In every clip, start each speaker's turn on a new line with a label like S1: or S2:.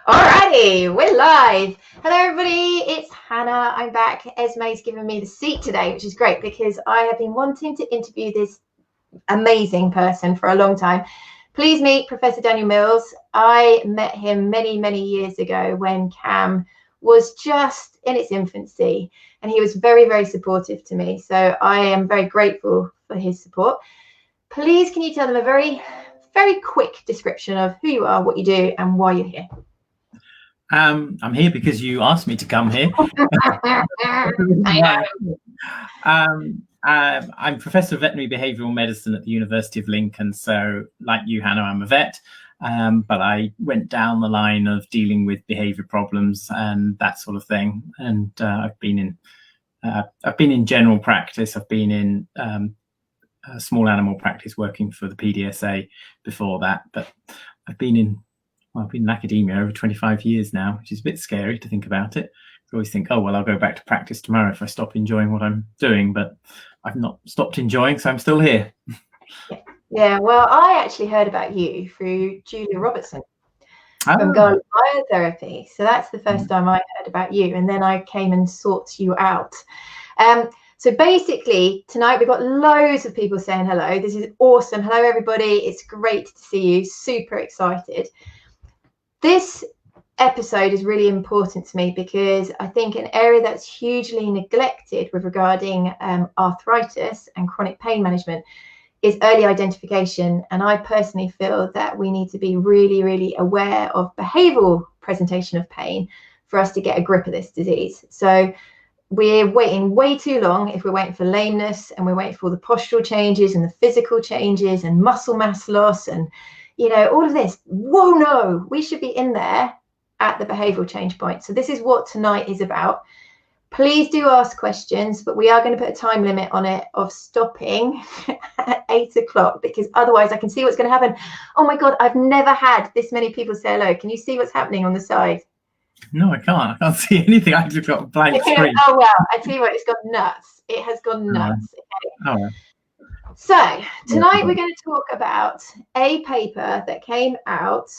S1: Alrighty, we're live. Hello everybody, it's Hannah. I'm back. Esme's given me the seat today, which is great because I have been wanting to interview this amazing person for a long time. Please meet Professor Daniel Mills. I met him many years ago when CAM was just in its infancy, and he was very supportive to me. So I am very grateful for his support. Please, can you tell them a very quick description of who you are, what you do, and why you're here?
S2: I'm here because you asked me to come here. I'm Professor of Veterinary Behavioural Medicine at the University of Lincoln. So like you, Hannah, I'm a vet, but I went down the line of dealing with behaviour problems and that sort of thing. And I've been in general practice. I've been in small animal practice working for the PDSA before that, but I've been in academia over 25 years now, which is a bit scary to think about it. I always think, oh, well, I'll go back to practice tomorrow if I stop enjoying what I'm doing, but I've not stopped enjoying, so I'm still here.
S1: Yeah, well, I actually heard about you through Julia Robertson from Garlic Biotherapy. So that's the first time I heard about you, and then I came and sought you out. So basically, tonight we've got loads of people saying hello. This is awesome. Hello, everybody. It's great to see you. Super excited. This episode is really important to me because I think an area that's hugely neglected with regarding arthritis and chronic pain management is early identification. And I personally feel that we need to be really aware of behavioural presentation of pain for us to get a grip of this disease. So we're waiting way too long if we're waiting for lameness, and we're waiting for the postural changes and the physical changes and muscle mass loss and all of this. Whoa, no, we should be in there at the behavioural change point. So this is what tonight is about. Please do ask questions, but we are going to put a time limit on it of stopping at 8 o'clock, because otherwise I can see what's going to happen. Oh my God, I've never had this many people say hello. Can you see what's happening on the side?
S2: No, I can't see anything. I've just got a blank screen.
S1: Oh, well, I tell you what, it's gone nuts. It has gone nuts. Okay. So tonight we're going to talk about a paper that came out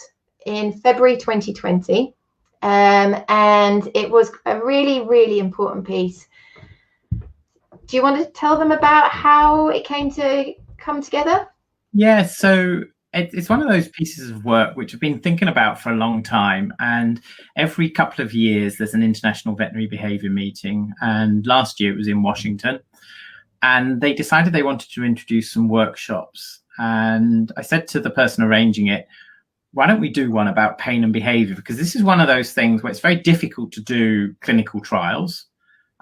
S1: in February 2020, and it was a really important piece. Do you want to tell them about how it came to come together?
S2: Yeah, so it's one of those pieces of work which I've been thinking about for a long time, and every couple of years there's an international veterinary behaviour meeting, and last year it was in Washington. And they decided they wanted to introduce some workshops. And I said to the person arranging it, why don't we do one about pain and behavior? Because this is one of those things where it's very difficult to do clinical trials.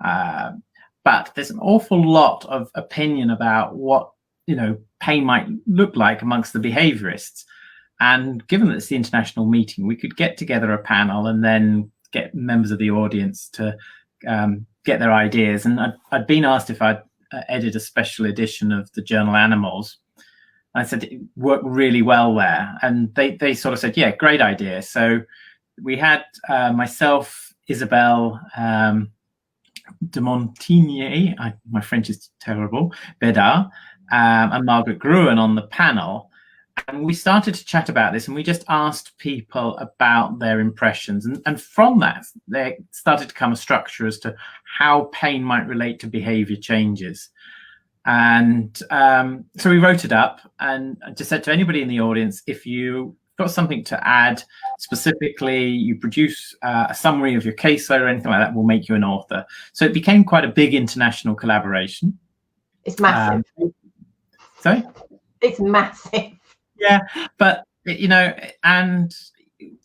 S2: But there's an awful lot of opinion about what, pain might look like amongst the behaviorists. And given that it's the international meeting, we could get together a panel and then get members of the audience to get their ideas. And I'd been asked if I'd edit a special edition of the journal Animals. I said it worked really well there, and they sort of said, yeah, great idea. So we had myself, Isabelle de Montigny, my French is terrible, Bedard, and Margaret Gruen on the panel. And we started to chat about this, and we just asked people about their impressions. And from that, there started to come a structure as to how pain might relate to behavior changes. And so we wrote it up, and I just said to anybody in the audience, if you got something to add, specifically you produce a summary of your caseload or anything like that, we'll make you an author. So it became quite a big international collaboration.
S1: It's massive.
S2: Sorry?
S1: It's massive.
S2: Yeah, but and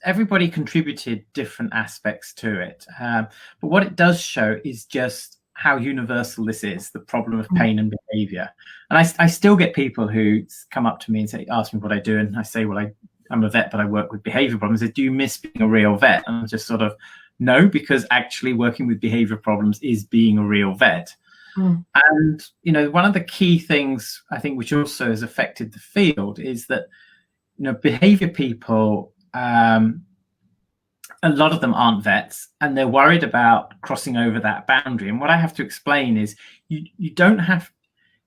S2: everybody contributed different aspects to it. But what it does show is just how universal this is, the problem of pain and behavior. And I still get people who come up to me and ask me what I do, and I say, well, I'm a vet, but I work with behavior problems. They say, do you miss being a real vet? And I'm just sort of, no, because actually working with behavior problems is being a real vet. And, one of the key things I think which also has affected the field is that, behavior people, a lot of them aren't vets, and they're worried about crossing over that boundary. And what I have to explain is you don't have,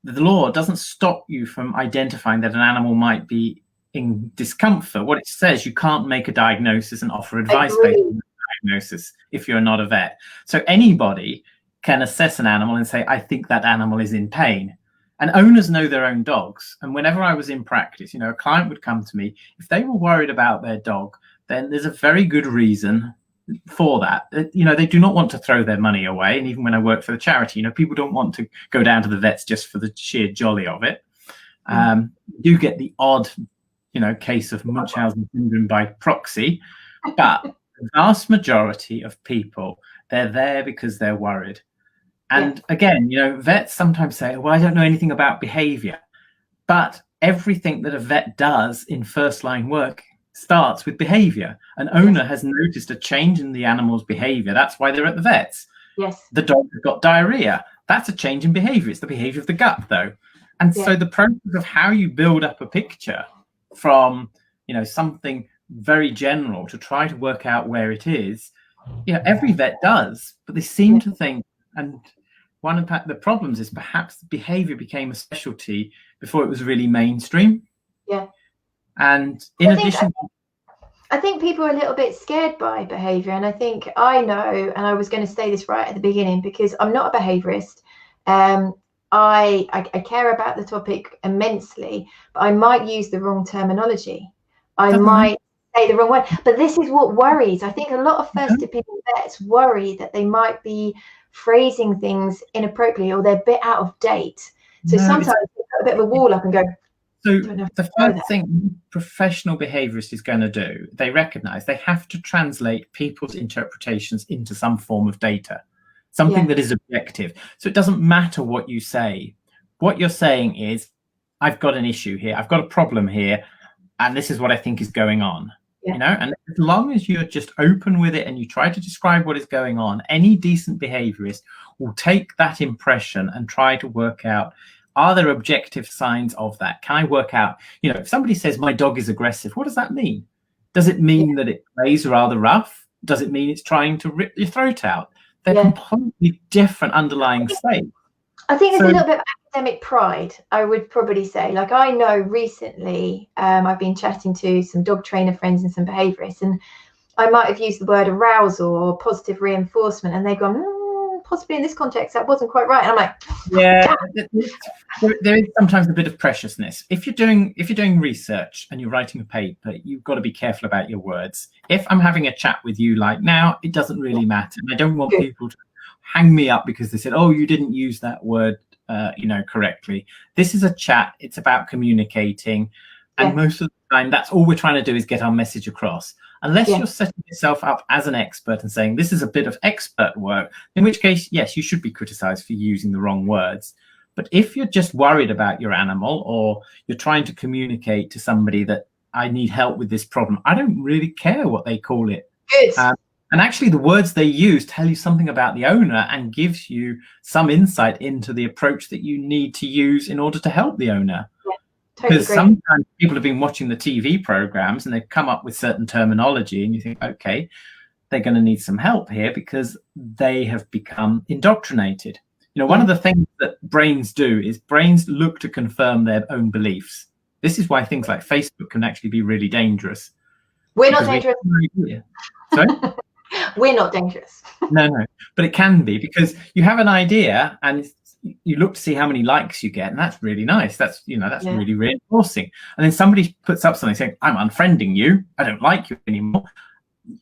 S2: the law doesn't stop you from identifying that an animal might be in discomfort, what it says, you can't make a diagnosis and offer advice based on the diagnosis if you're not a vet. So anybody can assess an animal and say, I think that animal is in pain. And owners know their own dogs. And whenever I was in practice, a client would come to me. If they were worried about their dog, then there's a very good reason for that. They do not want to throw their money away. And even when I work for the charity, people don't want to go down to the vets just for the sheer jolly of it. You get the odd, case of Munchausen syndrome by proxy, but the vast majority of people, they're there because they're worried. And again, vets sometimes say, well, I don't know anything about behavior, but everything that a vet does in first line work starts with behavior. An owner has noticed a change in the animal's behavior. That's why they're at the vets.
S1: Yes.
S2: The dog has got diarrhea. That's a change in behavior. It's the behavior of the gut, though. And so the process of how you build up a picture from, something very general to try to work out where it is, every vet does, but they seem to think, and one of the problems is perhaps behavior became a specialty before it was really mainstream.
S1: Yeah.
S2: And in addition,
S1: I think people are a little bit scared by behavior. And I think I know, and I was going to say this right at the beginning, because I'm not a behaviorist. I care about the topic immensely, but I might use the wrong terminology. I might say the wrong word. But this is what worries. I think a lot of first opinion vets worry that they might be phrasing things inappropriately or they're a bit out of date. So sometimes they put a bit of a wall up and go.
S2: So the first thing professional behaviourist is going to do, they recognise they have to translate people's interpretations into some form of data, something that is objective. So it doesn't matter what you say. What you're saying is, I've got an issue here, I've got a problem here, and this is what I think is going on. And as long as you're just open with it and you try to describe what is going on, any decent behaviourist will take that impression and try to work out, are there objective signs of that? Can I work out, if somebody says my dog is aggressive, what does that mean? Does it mean that it plays rather rough? Does it mean it's trying to rip your throat out? They're completely different underlying states.
S1: I think there's a little bit of academic pride, I would probably say. Like, I know recently I've been chatting to some dog trainer friends and some behaviourists, and I might have used the word arousal or positive reinforcement, and they've gone, possibly in this context that wasn't quite right. And I'm like, there is sometimes a bit of preciousness. If you're doing research and you're writing a paper, you've got to be careful about your words. If I'm having a chat with you like now, it doesn't really matter. And I don't want people to hang me up because they said, oh, you didn't use that word correctly. This is a chat. It's about communicating. And most of the time, that's all we're trying to do is get our message across. Unless you're setting yourself up as an expert and saying this is a bit of expert work, in which case, yes, you should be criticized for using the wrong words. But if you're just worried about your animal or you're trying to communicate to somebody that I need help with this problem, I don't really care what they call it. And actually, the words they use tell you something about the owner and gives you some insight into the approach that you need to use in order to help the owner. Because sometimes people have been watching the TV programs and they've come up with certain terminology and you think, okay, they're going to need some help here because they have become indoctrinated. One of the things that brains do is brains look to confirm their own beliefs. This is why things like Facebook can actually be really dangerous. We're not dangerous.
S2: Sorry?
S1: We're not dangerous.
S2: No, but it can be because you have an idea and you look to see how many likes you get, and that's really nice. That's really reinforcing. And then somebody puts up something saying, I'm unfriending you, I don't like you anymore.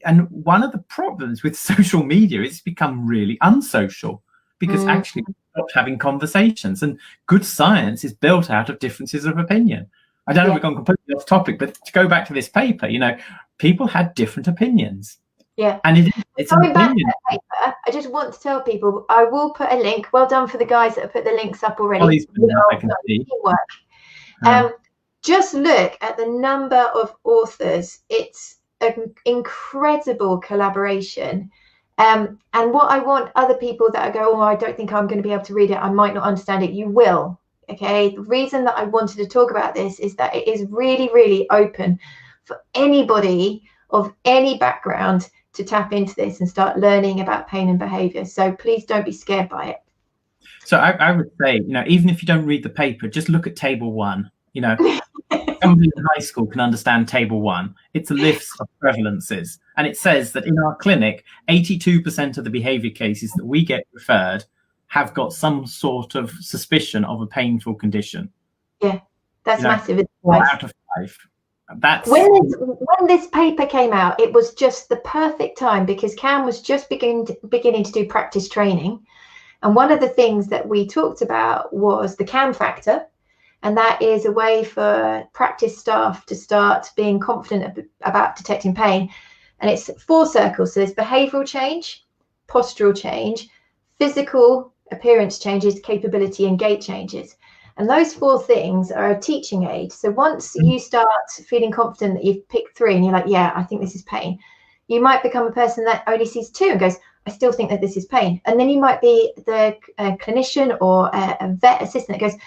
S2: And one of the problems with social media is it's become really unsocial because actually we stopped having conversations, and good science is built out of differences of opinion. I don't know if we've gone completely off topic, but to go back to this paper, people had different opinions. And it's an opinion.
S1: Paper, I just want to tell people, I will put a link. Well done for the guys that have put the links up already.
S2: I can see.
S1: Just look at the number of authors. It's an incredible collaboration. And what I want other people that go, oh, I don't think I'm going to be able to read it, I might not understand it. You will. Okay. The reason that I wanted to talk about this is that it is really, really open for anybody of any background to tap into this and start learning about pain and behavior. So please don't be scared by it.
S2: So I would say, even if you don't read the paper, just look at table 1. You know, somebody in high school can understand table 1. It's a list of prevalences. And it says that in our clinic, 82% of the behaviour cases that we get referred have got some sort of suspicion of a painful condition.
S1: Yeah, that's massive.
S2: 4 out of 5. That's
S1: when this paper came out, it was just the perfect time because Cam was just beginning to do practice training. And one of the things that we talked about was the Cam factor. And that is a way for practice staff to start being confident about detecting pain. And it's 4 circles. So there's behavioural change, postural change, physical appearance changes, capability, and gait changes. And those 4 things are a teaching aid. So once you start feeling confident that you've picked 3 and you're like, yeah, I think this is pain, you might become a person that only sees 2 and goes, I still think that this is pain. And then you might be the clinician or a vet assistant that goes,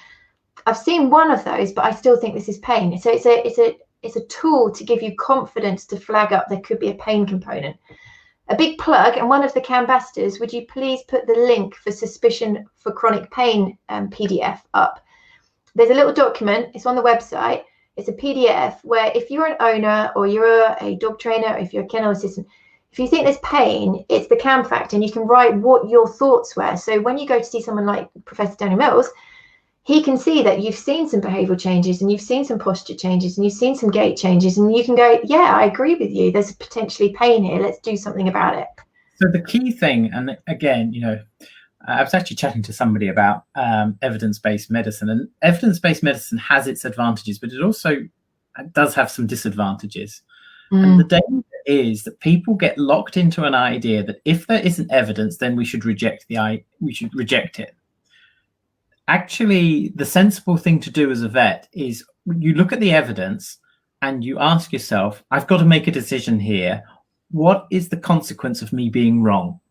S1: I've seen 1 of those, but I still think this is pain. So it's a tool to give you confidence to flag up there could be a pain component. A big plug, and one of the Cambassadors, would you please put the link for suspicion for chronic pain PDF up? There's a little document, it's on the website. It's a PDF where if you're an owner or you're a dog trainer, or if you're a kennel assistant, if you think there's pain, it's the Cam factor, and you can write what your thoughts were. So when you go to see someone like Professor Daniel Mills, he can see that you've seen some behavioural changes and you've seen some posture changes and you've seen some gait changes, and you can go, yeah, I agree with you. There's potentially pain here. Let's do something about it.
S2: So the key thing, and again, I was actually chatting to somebody about evidence-based medicine, and evidence-based medicine has its advantages, but it also does have some disadvantages. And the danger is that people get locked into an idea that if there isn't evidence, then we should reject it. Actually, the sensible thing to do as a vet is you look at the evidence and you ask yourself, I've got to make a decision here. What is the consequence of me being wrong?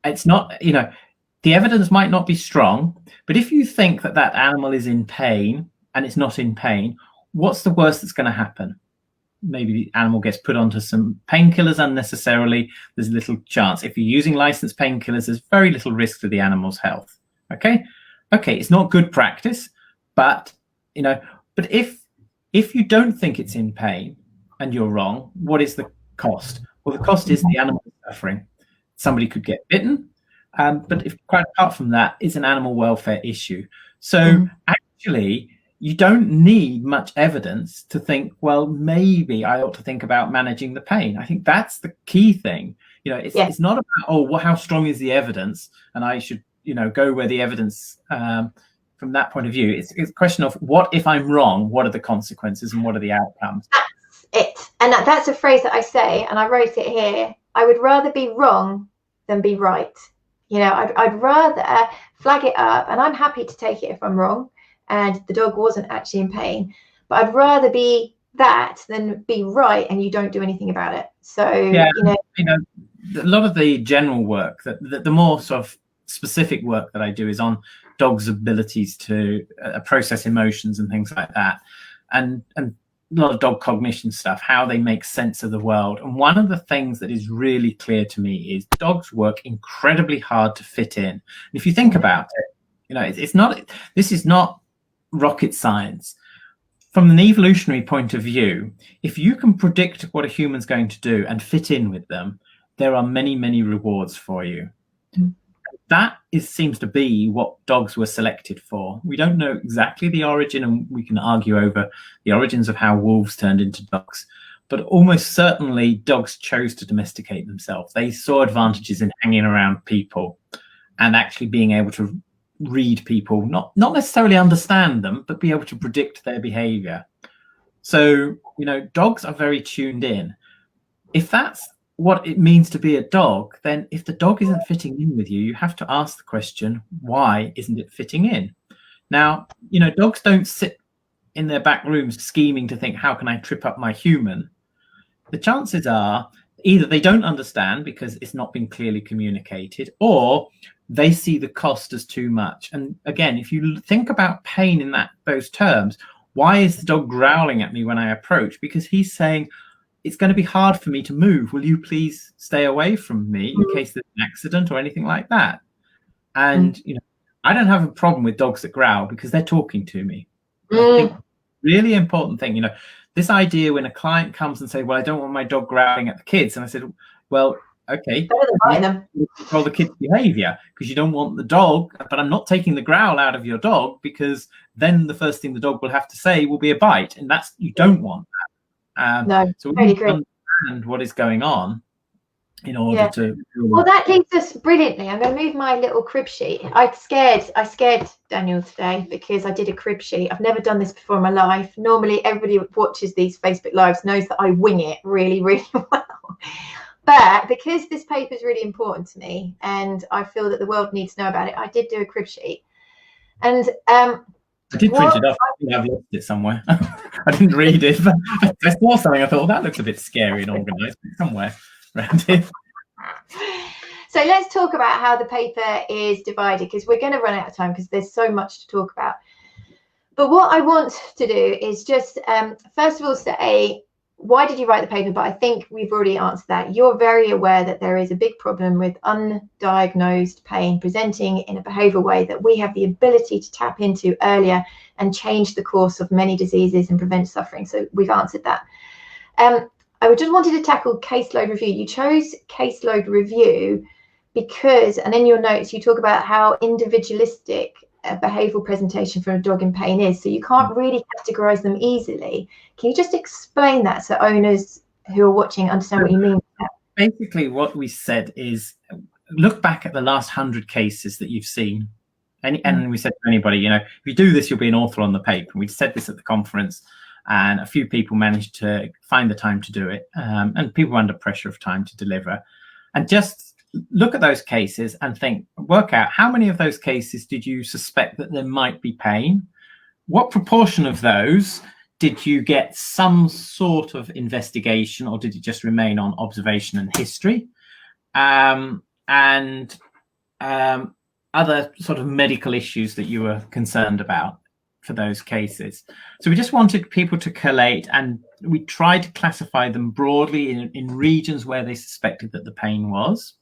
S2: It's not, the evidence might not be strong, but if you think that that animal is in pain and it's not in pain, what's the worst that's going to happen? Maybe the animal gets put onto some painkillers unnecessarily. There's little chance. If you're using licensed painkillers, there's very little risk to the animal's health. Okay, it's not good practice, but if you don't think it's in pain and you're wrong, what is the cost? Well, the cost is the animal suffering. Somebody could get bitten, but if quite apart from that, it's an animal welfare issue. So actually, you don't need much evidence to think, well, maybe I ought to think about managing the pain. I think that's the key thing. It's not about, how strong is the evidence, and I should go where the evidence from that point of view. It's a question of what if I'm wrong, what are the consequences and what are the outcomes?
S1: That's it. And that's a phrase that I say, and I wrote it here. I would rather be wrong than be right. I'd rather flag it up, and I'm happy to take it if I'm wrong and the dog wasn't actually in pain, but I'd rather be that than be right and you don't do anything about it. So
S2: a lot of the general work, the more sort of specific work that I do is on dogs' abilities to process emotions and things like that, and a lot of dog cognition stuff, how they make sense of the world. And one of the things that is really clear to me is dogs work incredibly hard to fit in. And if you think about it, this is not rocket science. From an evolutionary point of view, if you can predict what a human's going to do and fit in with them, there are many, many rewards for you. That seems to be what dogs were selected for. We don't know exactly the origin, and we can argue over the origins of how wolves turned into dogs, but almost certainly dogs chose to domesticate themselves. They saw advantages in hanging around people and actually being able to read people, not necessarily understand them, but be able to predict their behavior. So, dogs are very tuned in. If that's what it means to be a dog, then if the dog isn't fitting in with you, you have to ask the question, why isn't it fitting in? Now, dogs don't sit in their back rooms scheming to think, how can I trip up my human? The chances are either they don't understand because it's not been clearly communicated, or they see the cost as too much. And again, if you think about pain in those terms, why is the dog growling at me when I approach? Because he's saying, it's going to be hard for me to move. Will you please stay away from me in case there's an accident or anything like that? And, I don't have a problem with dogs that growl because they're talking to me. I think really important thing, this idea when a client comes and say, well, I don't want my dog growling at the kids. And I said, well, okay, control the kid's behavior because you don't want the dog, but I'm not taking the growl out of your dog because then the first thing the dog will have to say will be a bite. And you don't want that.
S1: No,
S2: so we need to understand what is going on in order to.
S1: Well, that leads us brilliantly. I'm going to move my little crib sheet. I scared Daniel today because I did a crib sheet. I've never done this before in my life. Normally, everybody who watches these Facebook Lives knows that I wing it really, really well. But because this paper is really important to me and I feel that the world needs to know about it, I did do a crib sheet. And
S2: I did print it off. I think I've lost it somewhere. I didn't read it, but I saw something. I thought, that looks a bit scary and organised somewhere around here.
S1: So let's talk about how the paper is divided, because we're going to run out of time because there's so much to talk about. But what I want to do is just first of all say, why did you write the paper? But I think we've already answered that. You're very aware that there is a big problem with undiagnosed pain presenting in a behavioural way that we have the ability to tap into earlier and change the course of many diseases and prevent suffering. So we've answered that. I just wanted to tackle caseload review. You chose caseload review because, and in your notes, you talk about how individualistic a behavioural presentation for a dog in pain is. So you can't really categorise them easily. Can you just explain that so owners who are watching understand what you mean?
S2: Basically, what we said is look back at the last 100 cases that you've seen. And we said to anybody, if you do this, you'll be an author on the paper. We said this at the conference. And a few people managed to find the time to do it. And people were under pressure of time to deliver. And just look at those cases and work out how many of those cases did you suspect that there might be pain? What proportion of those did you get some sort of investigation, or did it just remain on observation and history? And other sort of medical issues that you were concerned about for those cases. So we just wanted people to collate, and we tried to classify them broadly in regions where they suspected that the pain was.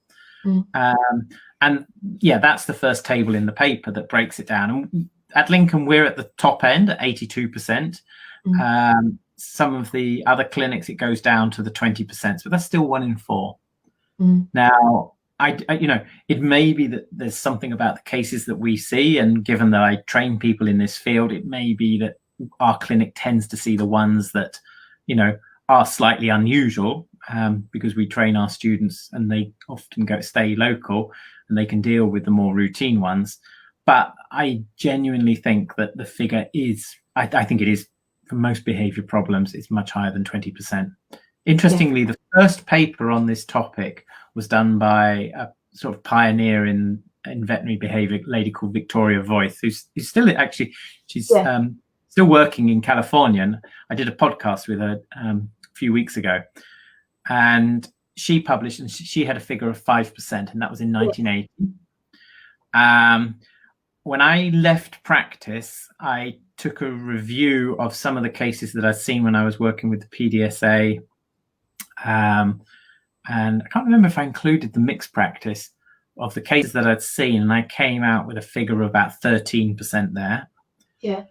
S2: And that's the first table in the paper that breaks it down. And at Lincoln, we're at the top end at 82%. Some of the other clinics, it goes down to the 20%, but that's still 1 in 4. Now, I it may be that there's something about the cases that we see, and given that I train people in this field, it may be that our clinic tends to see the ones that, are slightly unusual, because we train our students and they often stay local and they can deal with the more routine ones. But I genuinely think that the figure is, I think it is, for most behaviour problems, it's much higher than 20%. Interestingly, the first paper on this topic was done by a sort of pioneer in veterinary behaviour, a lady called Victoria Voith, who's still she's still working in California. And I did a podcast with her a few weeks ago, and she published, and she had a figure of 5%, and that was in 1980. When I left practice, I took a review of some of the cases that I'd seen when I was working with the PDSA. And I can't remember if I included the mixed practice of the cases that I'd seen, and I came out with a figure of about 13% there.
S1: Yeah.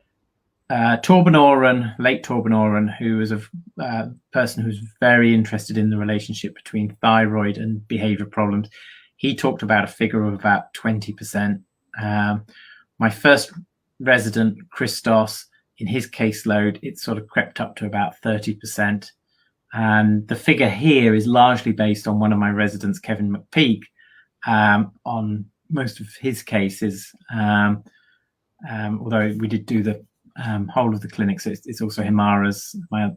S2: Late Torben, who was a person who's very interested in the relationship between thyroid and behavior problems, he talked about a figure of about 20%. My first resident, Christos, in his caseload, it sort of crept up to about 30%. And the figure here is largely based on one of my residents, Kevin McPeak, on most of his cases, although we did do the whole of the clinic. So it's also Himara's,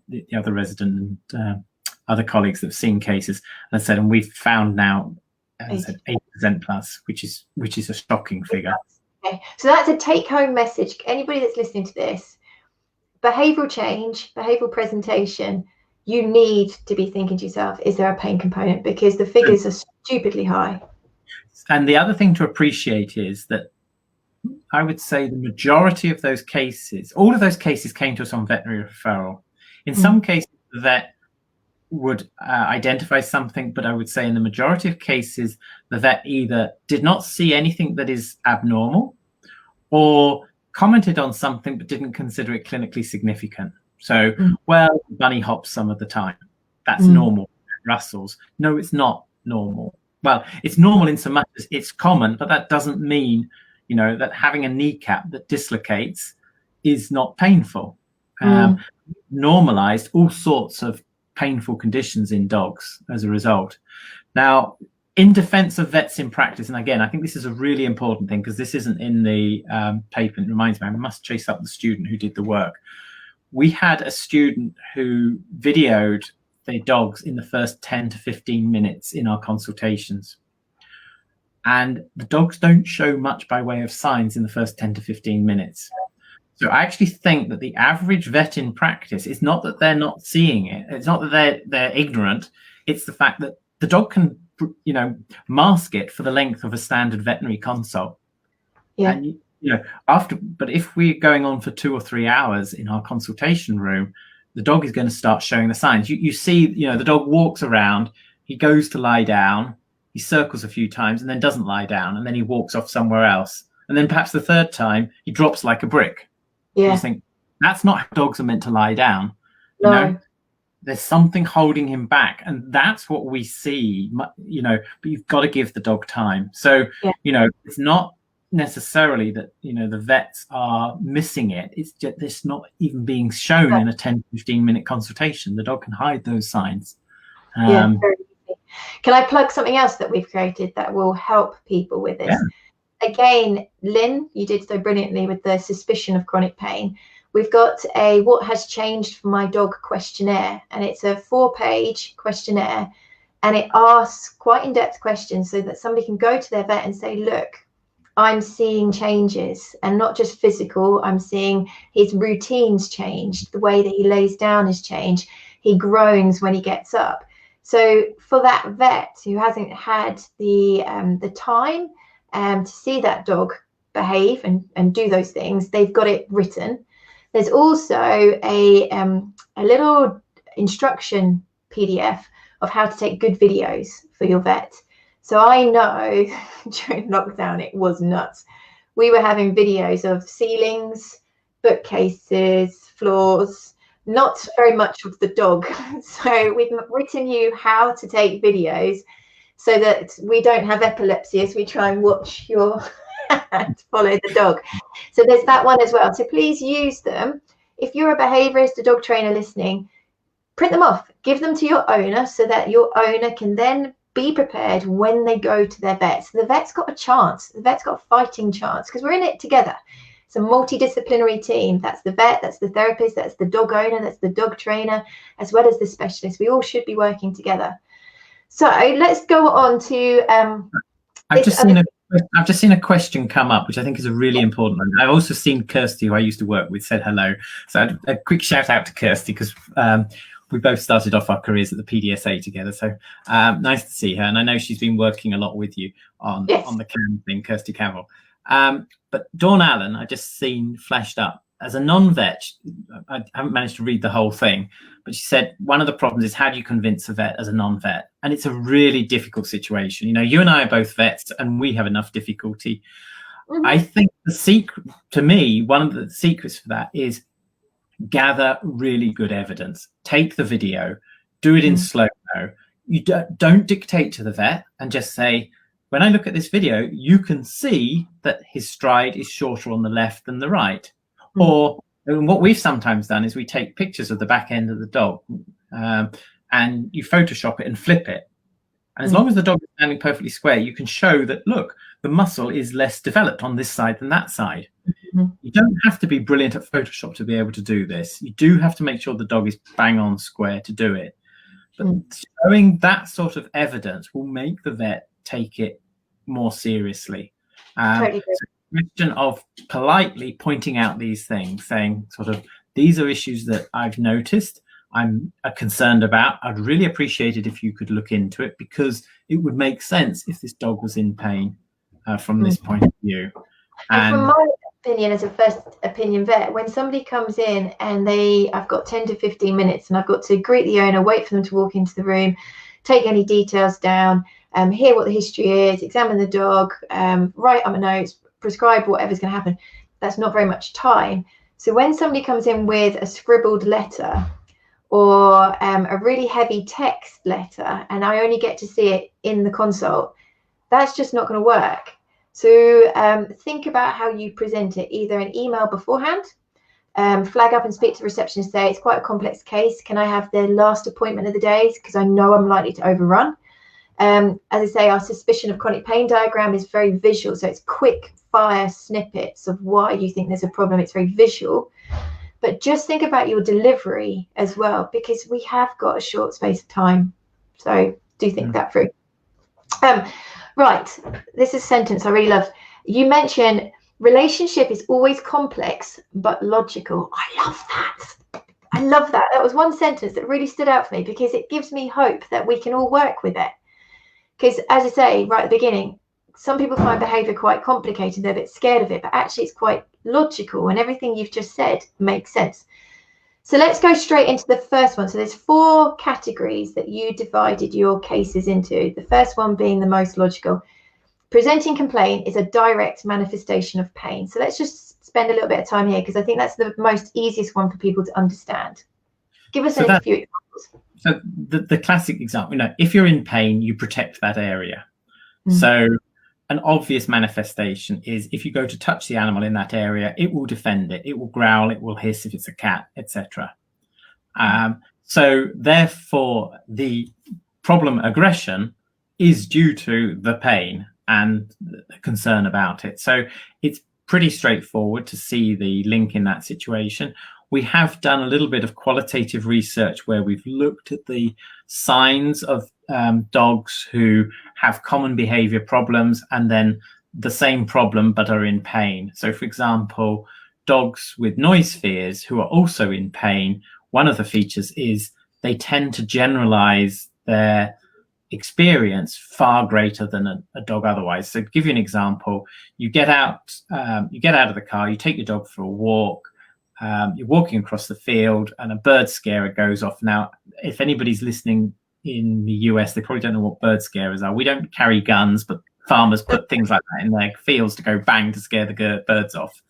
S2: the other resident, and other colleagues that have seen cases. And I said, and we've found now, as I said, 8% plus, which is a shocking figure.
S1: Okay, so that's a take-home message. Anybody that's listening to this, behavioural change, behavioural presentation, you need to be thinking to yourself, is there a pain component? Because the figures are stupidly high.
S2: And the other thing to appreciate is that I would say the majority of those cases, all of those cases came to us on veterinary referral. In some cases, the vet would identify something, but I would say in the majority of cases, the vet either did not see anything that is abnormal, or commented on something but didn't consider it clinically significant. So, well, bunny hops some of the time. That's normal. Russell's. No, it's not normal. Well, it's normal in so much as it's common, but that doesn't mean, you know, that having a kneecap that dislocates is not painful. Normalized all sorts of painful conditions in dogs as a result. Now, in defense of vets in practice, and again, I think this is a really important thing because this isn't in the paper. It reminds me, I must chase up the student who did the work. We had a student who videoed their dogs in the first 10 to 15 minutes in our consultations. And the dogs don't show much by way of signs in the first 10 to 15 minutes. So I actually think that the average vet in practice, it's not that they're not seeing it. It's not that they're ignorant. It's the fact that the dog can, you know, mask it for the length of a standard veterinary consult.
S1: Yeah.
S2: And, you know, but if we're going on for 2 or 3 hours in our consultation room, the dog is going to start showing the signs. You see, you know, the dog walks around, he goes to lie down, he circles a few times and then doesn't lie down, and then he walks off somewhere else. And then perhaps the third time he drops like a brick.
S1: Yeah.
S2: You think that's not how dogs are meant to lie down.
S1: No.
S2: You know, there's something holding him back, and that's what we see, you know, but you've got to give the dog time. So, you know, it's not necessarily that, you know, the vets are missing it. It's just it's not even being shown in a 10-15 minute consultation. The dog can hide those signs.
S1: Very easy. Can I plug something else that we've created that will help people with this? Again, Lynn, you did so brilliantly with the suspicion of chronic pain. We've got a what has changed for my dog questionnaire, and it's a 4-page questionnaire, and it asks quite in-depth questions so that somebody can go to their vet and say, look, I'm seeing changes, and not just physical. I'm seeing his routines changed. The way that he lays down has changed. He groans when he gets up. So for that vet who hasn't had the time to see that dog behave and do those things, they've got it written. There's also a little instruction PDF of how to take good videos for your vet. So I know during lockdown, it was nuts. We were having videos of ceilings, bookcases, floors, not very much of the dog. So we've written you how to take videos so that we don't have epilepsy as we try and watch your hand follow the dog. So there's that one as well. So please use them. If you're a behaviourist, a dog trainer listening, print them off, give them to your owner so that your owner can then be prepared when they go to their vet. So the vet's got a chance. The vet's got a fighting chance because we're in it together. It's a multidisciplinary team. That's the vet, that's the therapist, that's the dog owner, that's the dog trainer, as well as the specialist. We all should be working together. So let's go on to
S2: I've just seen a question come up, which I think is a really important one. I've also seen Kirsty, who I used to work with, said hello. So a quick shout out to Kirsty because we both started off our careers at the PDSA together. So nice to see her. And I know she's been working a lot with you on the CAM thing, Kirsty Cavill. But Dawn Allen, I just seen flashed up as a non-vet. I haven't managed to read the whole thing, but she said one of the problems is how do you convince a vet as a non-vet? And it's a really difficult situation. You know, you and I are both vets and we have enough difficulty. I think the secret, to me, one of the secrets for that is gather really good evidence. Take the video, do it in slow-mo. You don't dictate to the vet and just say, when I look at this video, you can see that his stride is shorter on the left than the right. Or what we've sometimes done is we take pictures of the back end of the dog and you Photoshop it and flip it. And as long as the dog is standing perfectly square, you can show that, look, the muscle is less developed on this side than that side. You don't have to be brilliant at Photoshop to be able to do this. You do have to make sure the dog is bang on square to do it. But showing that sort of evidence will make the vet take it more seriously.
S1: Totally.
S2: So question of politely pointing out these things, saying sort of, these are issues that I've noticed, I'm concerned about. I'd really appreciate it if you could look into it because it would make sense if this dog was in pain from this point of view.
S1: And from my opinion, as a first opinion vet, when somebody comes in and I've got 10 to 15 minutes and I've got to greet the owner, wait for them to walk into the room, take any details down, hear what the history is, examine the dog, write up a note, prescribe whatever's going to happen. that's not very much time. So when somebody comes in with a scribbled letter or a really heavy text letter, and I only get to see it in the consult, that's just not going to work. So think about how you present it, either an email beforehand, flag up and speak to the receptionist, say, it's quite a complex case. Can I have the last appointment of the day? Because I know I'm likely to overrun. As I say, our suspicion of chronic pain diagram is very visual. So it's quick fire snippets of why you think there's a problem. It's very visual. But just think about your delivery as well, because we have got a short space of time. So do think that through. Right. This is a sentence I really love. You mentioned relationship is always complex, but logical. I love that. I love that. That was one sentence that really stood out for me, because it gives me hope that we can all work with it. Because as I say, right at the beginning, some people find behaviour quite complicated. They're a bit scared of it, but actually it's quite logical, and everything you've just said makes sense. So let's go straight into the first one. So there's 4 categories that you divided your cases into. The first one being the most logical. Presenting complaint is a direct manifestation of pain. So let's just spend a little bit of time here, because I think that's the most easiest one for people to understand. Give us a few examples.
S2: So the classic example, if you're in pain, you protect that area. So an obvious manifestation is if you go to touch the animal in that area, it will defend it. It will growl, it will hiss if it's a cat, etc. So therefore, the problem aggression is due to the pain and the concern about it. So it's pretty straightforward to see the link in that situation. We have done a little bit of qualitative research where we've looked at the signs of dogs who have common behavior problems and then the same problem but are in pain. So, for example, dogs with noise fears who are also in pain, one of the features is they tend to generalize their experience far greater than a dog otherwise. So, to give you an example, you get out of the car, you take your dog for a walk. You're walking across the field and a bird scarer goes off. Now, if anybody's listening in the US, they probably don't know what bird scarers are. We don't carry guns, but farmers put things like that in their fields to go bang to scare the birds off.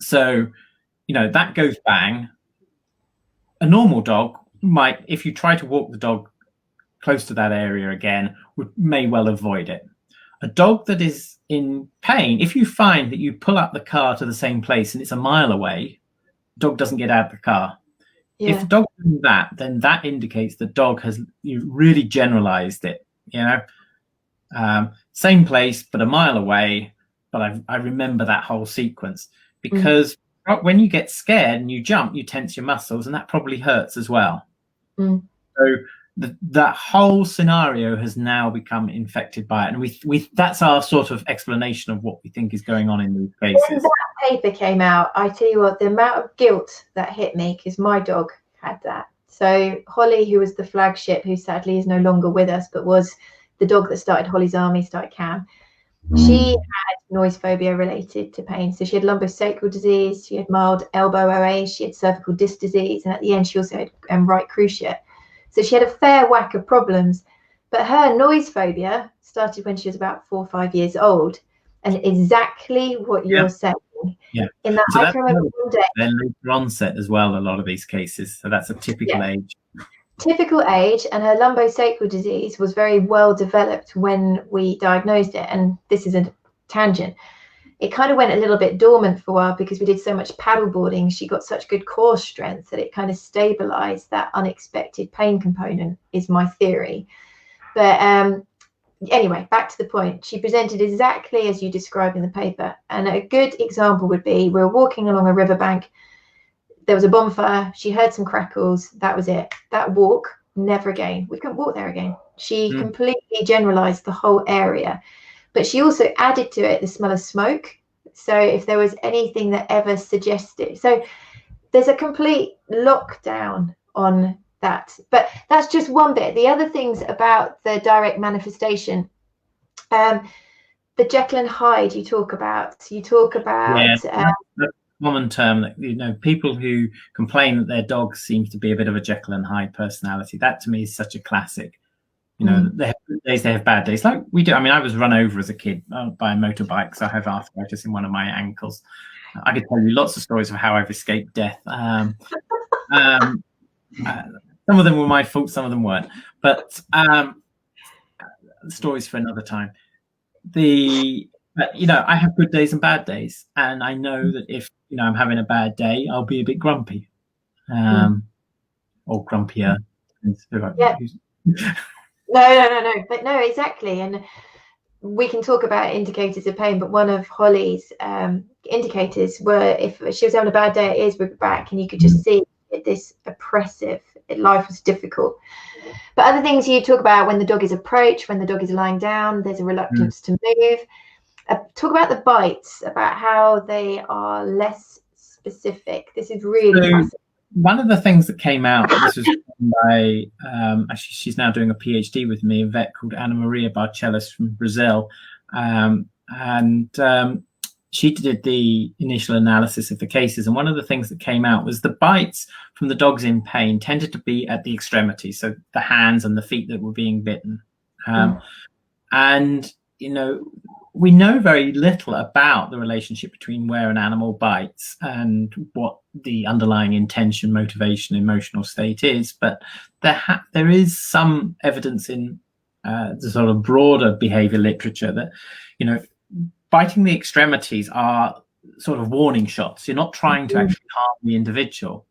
S2: So, that goes bang. A normal dog might, if you try to walk the dog close to that area again, may well avoid it. A dog that is in pain, if you find that you pull up the car to the same place and it's a mile away, dog doesn't get out of the car. Yeah. If the dog does that, then that indicates the dog has really generalized it. Same place, but a mile away. But I remember that whole sequence, because when you get scared and you jump, you tense your muscles, and that probably hurts as well. So that whole scenario has now become infected by it, and we that's our sort of explanation of what we think is going on in these cases.
S1: When that paper came out, I tell you what, the amount of guilt that hit me, because my dog had that. So Holly, who was the flagship, who sadly is no longer with us, but was the dog that started Holly's army, started Cam. She had noise phobia related to pain. So she had lumbosacral disease, she had mild elbow OA, she had cervical disc disease, and at the end she also had right cruciate. So she had a fair whack of problems, but her noise phobia started when she was about 4 or 5 years old, and exactly what you're saying.
S2: Yeah.
S1: In that,
S2: so
S1: I can remember one day.
S2: Then later onset as well, a lot of these cases. So that's a typical age.
S1: Typical age, and her lumbosacral disease was very well developed when we diagnosed it. And this is a tangent. It kind of went a little bit dormant for a while because we did so much paddleboarding. She got such good core strength that it kind of stabilized that unexpected pain component, is my theory. But anyway, back to the point. She presented exactly as you describe in the paper. And a good example would be, we were walking along a riverbank. There was a bonfire. She heard some crackles. That was it. That walk, never again. We couldn't walk there again. She completely generalized the whole area. But she also added to it the smell of smoke. So if there was anything that ever suggested. So there's a complete lockdown on that. But that's just one bit. The other things about the direct manifestation, the Jekyll and Hyde you talk about. That's a
S2: common term that, people who complain that their dog seems to be a bit of a Jekyll and Hyde personality. That to me is such a classic. You know, they have good days, they have bad days, like we do. I mean, I was run over as a kid by a motorbike, so I have arthritis in one of my ankles. I could tell you lots of stories of how I've escaped death. Some of them were my fault, some of them weren't. But stories for another time. You know, I have good days and bad days, and I know that if, you know, I'm having a bad day, I'll be a bit grumpy, or grumpier.
S1: Yeah. No. But no, exactly. And we can talk about indicators of pain, but one of Holly's indicators were if she was having a bad day at ears with her back, and you could just see this oppressive, life was difficult. But other things you talk about, when the dog is approached, when the dog is lying down, there's a reluctance to move. Talk about the bites, about how they are less specific. This is really fascinating.
S2: One of the things that came out, this was by, actually, she's now doing a PhD with me, a vet called Ana Maria Barcelos from Brazil. She did the initial analysis of the cases. And one of the things that came out was the bites from the dogs in pain tended to be at the extremities, so the hands and the feet that were being bitten. And, you know, we know very little about the relationship between where an animal bites and what the underlying intention, motivation, emotional state is. But there is some evidence in the sort of broader behavior literature that, you know, biting the extremities are sort of warning shots. You're not trying to actually harm the individual.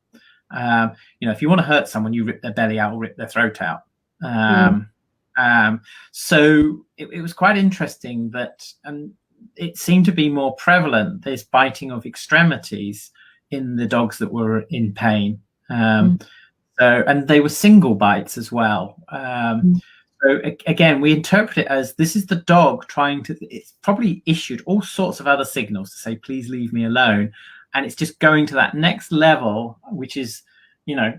S2: You know, if you want to hurt someone, you rip their belly out or rip their throat out. So it was quite interesting that it seemed to be more prevalent, this biting of extremities, in the dogs that were in pain. And they were single bites as well. So again, we interpret it as this is the dog trying to, it's probably issued all sorts of other signals to say, please leave me alone. And it's just going to that next level, which is, you know,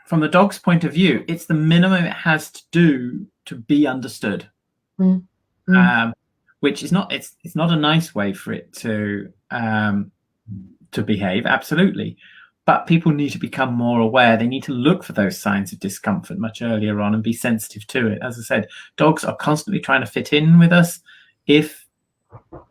S2: from the dog's point of view, it's the minimum it has to do to be understood. Which is not, it's not a nice way for it to behave, absolutely. But people need to become more aware. They need to look for those signs of discomfort much earlier on and be sensitive to it. As I said, dogs are constantly trying to fit in with us. If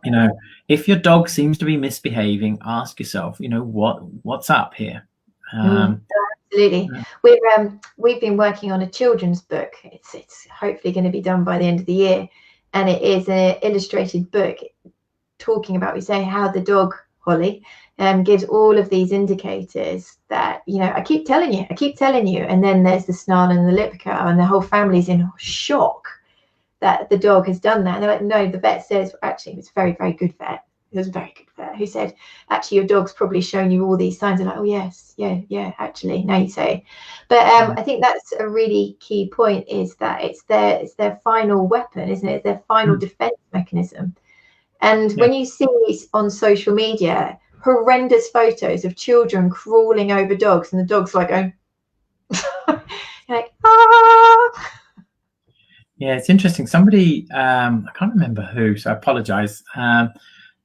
S2: your dog seems to be misbehaving, ask yourself, you know, what's up here?
S1: Absolutely. We've been working on a children's book. It's hopefully going to be done by the end of the year, and it is an illustrated book talking about, we say, how the dog, Holly, gives all of these indicators that, you know, I keep telling you, and then there's the snarl and the lip curl, and the whole family's in shock that the dog has done that. And they're like, no, the vet says, actually, it was a very, very good vet. It was a very good vet who said, actually, your dog's probably shown you all these signs. And like, oh yes, yeah, actually, now you say. But I think that's a really key point, is that it's their final weapon, isn't it? It's their final defense mechanism. And when you see on social media horrendous photos of children crawling over dogs, and the dog's like going, like, ah.
S2: Yeah, it's interesting. Somebody, I can't remember who, so I apologize.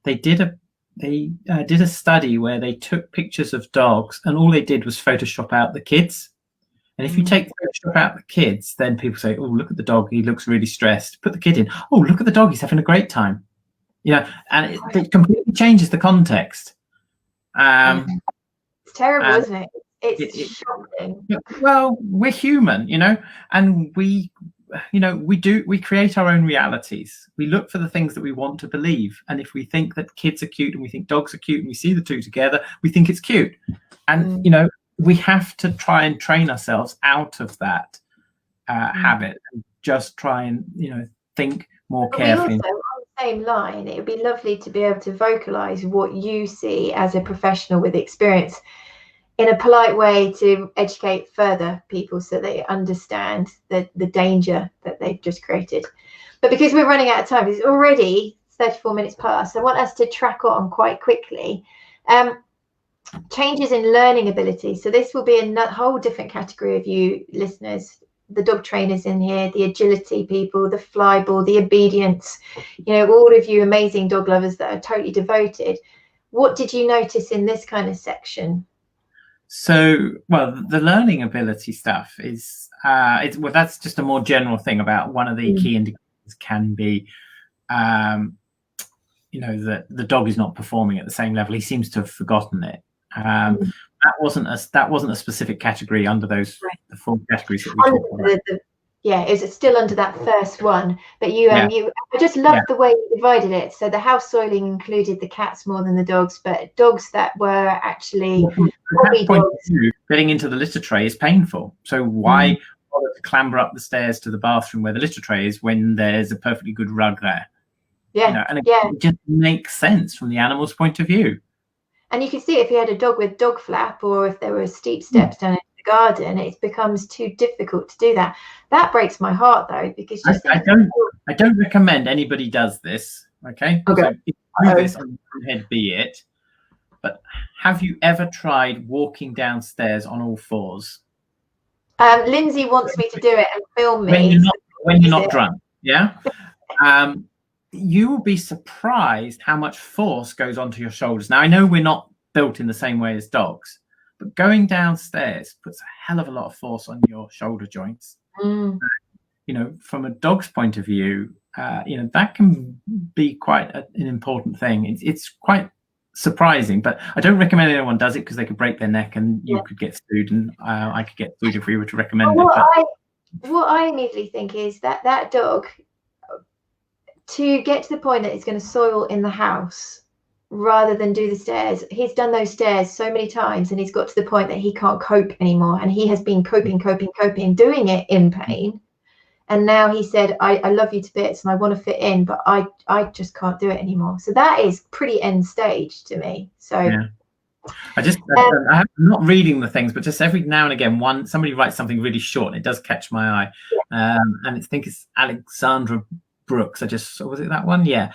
S2: They did a study where they took pictures of dogs, and all they did was Photoshop out the kids. And if you take Photoshop out the kids, then people say, oh, look at the dog, he looks really stressed. Put the kid in, oh, look at the dog, he's having a great time. You know, and it completely changes the context.
S1: It's terrible, isn't it? It's shocking.
S2: Well, we're human, you know, and we create our own realities. We look for the things that we want to believe. And if we think that kids are cute and we think dogs are cute and we see the two together, we think it's cute. And, you know, we have to try and train ourselves out of that habit and just try and, you know, think more carefully.
S1: Also, on the same line, it would be lovely to be able to vocalize what you see as a professional with experience in a polite way to educate further people so they understand the danger that they've just created. But because we're running out of time, it's already 34 minutes past, I want us to track on quite quickly. Changes in learning ability. So this will be a whole different category of you listeners. The dog trainers in here, the agility people, the fly ball, the obedience, you know, all of you amazing dog lovers that are totally devoted. What did you notice in this kind of section?
S2: So, well, the learning ability stuff is, well, that's just a more general thing about one of the key indicators can be, that the dog is not performing at the same level. He seems to have forgotten it. That wasn't a specific category under those the 4 categories that we talked about.
S1: It's still under that first one, but I just loved the way you divided it. So the house soiling included the cats more than the dogs, but dogs that were actually
S2: getting into the litter tray is painful. So why bother to clamber up the stairs to the bathroom where the litter tray is when there's a perfectly good rug there? It just makes sense from the animal's point of view.
S1: And you can see if you had a dog with dog flap, or if there were steep steps down into the garden, it becomes too difficult to do that. That breaks my heart, though, because
S2: I don't recommend anybody does this. Okay. So if you do this on your head, be it. But have you ever tried walking downstairs on all 4s?
S1: Lindsay wants me to do it and film me
S2: when you're not drunk. Yeah. You will be surprised how much force goes onto your shoulders. Now, I know we're not built in the same way as dogs, but going downstairs puts a hell of a lot of force on your shoulder joints. From a dog's point of view, that can be quite an important thing. It's quite surprising, but I don't recommend anyone does it because they could break their neck and you could get sued, and I could get sued if we were to recommend it.
S1: What I immediately think is that dog, to get to the point that it's going to soil in the house rather than do the stairs. He's done those stairs so many times and he's got to the point that he can't cope anymore. And he has been coping, doing it in pain. And now he said, I love you to bits and I want to fit in, but I just can't do it anymore. So that is pretty end stage to me. So
S2: I'm not reading the things, but just every now and again, somebody writes something really short and it does catch my eye. And I think it's Alexandra Brooks. Was it that one? Yeah.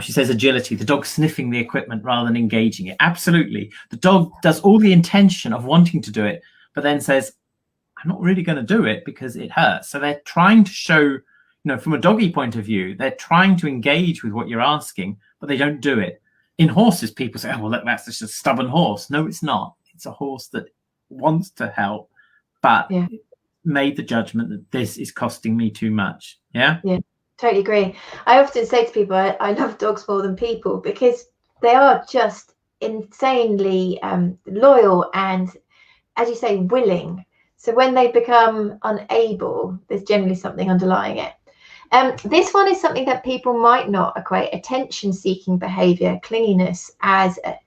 S2: She says agility, the dog sniffing the equipment rather than engaging it. Absolutely. The dog does all the intention of wanting to do it, but then says, I'm not really going to do it because it hurts. So they're trying to show, from a doggy point of view, they're trying to engage with what you're asking, but they don't do it. In horses, people say, oh, well, that's just a stubborn horse. No, it's not. It's a horse that wants to help, but made the judgment that this is costing me too much. Yeah.
S1: Totally agree. I often say to people, I love dogs more than people because they are just insanely loyal and, as you say, willing. So when they become unable, there's generally something underlying it. This one is something that people might not equate attention-seeking behaviour, clinginess, as a